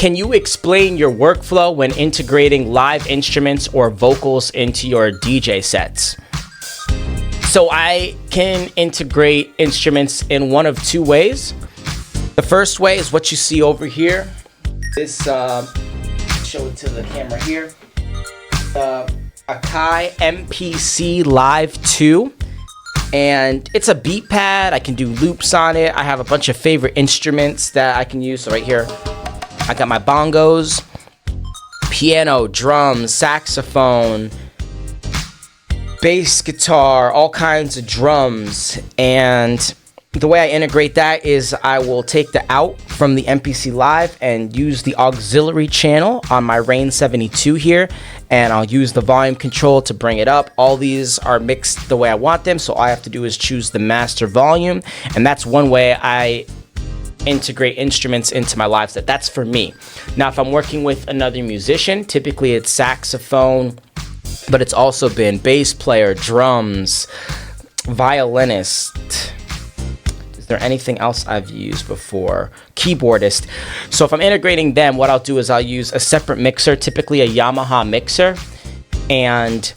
Can you explain your workflow when integrating live instruments or vocals into your DJ sets? So I can integrate instruments in one of two ways. The first way is what you see over here. This, show it to the camera here. Akai MPC Live 2. And it's a beat pad. I can do loops on it. I have a bunch of favorite instruments that I can use. So right here, I got my bongos, piano, drums, saxophone, bass guitar, all kinds of drums. And the way I integrate that is I will take the out from the MPC Live and use the auxiliary channel on my Rain 72 here, and I'll use the volume control to bring it up. All these are mixed the way I want them, so all I have to do is choose the master volume, and that's one way I integrate instruments into my live set. That's for me. Now, if I'm working with another musician, typically it's saxophone, but it's also been bass player, drums, violinist. Is there anything else I've used before? Keyboardist. So if I'm integrating them, what I'll do is I'll use a separate mixer, typically a Yamaha mixer, and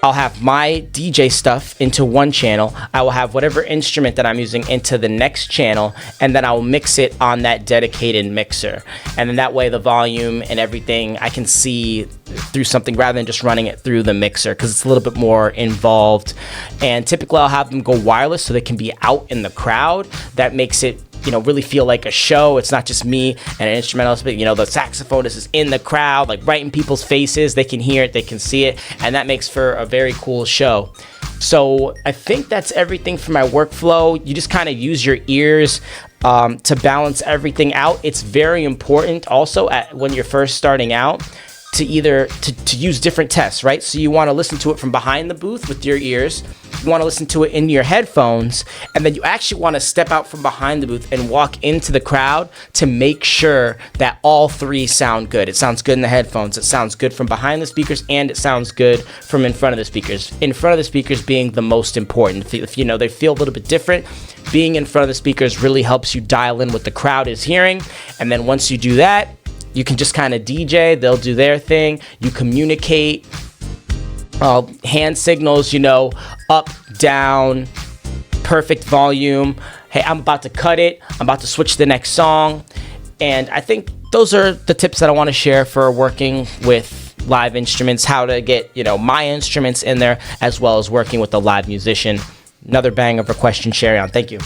I'll have my DJ stuff into one channel. I will have whatever instrument that I'm using into the next channel, and then I will mix it on that dedicated mixer. And then that way the volume and everything I can see through something rather than just running it through the mixer, because it's a little bit more involved. And typically I'll have them go wireless so they can be out in the crowd. That makes it, you know, really feel like a show. It's not just me and an instrumentalist, but, you know, the saxophonist is in the crowd, like right in people's faces. They can hear it, they can see it, and that makes for a very cool show. So I think that's everything for my workflow. You just kind of use your ears to balance everything out. It's very important also when you're first starting out to either to use different tests, right? So you want to listen to it from behind the booth with your ears. You want to listen to it in your headphones, and then you actually want to step out from behind the booth and walk into the crowd to make sure that all three sound good. It sounds good in the headphones, it sounds good from behind the speakers, and it sounds good from in front of the speakers. In front of the speakers being the most important. If you know they feel a little bit different, being in front of the speakers really helps you dial in what the crowd is hearing. And then once you do that, you can just kind of DJ, they'll do their thing, you communicate, hand signals, you know, up, down, perfect volume. Hey, I'm about to cut it, I'm about to switch to the next song. And I think those are the tips that I want to share for working with live instruments, how to get, you know, my instruments in there, as well as working with a live musician. Another banger for question, Sherry on. Thank you.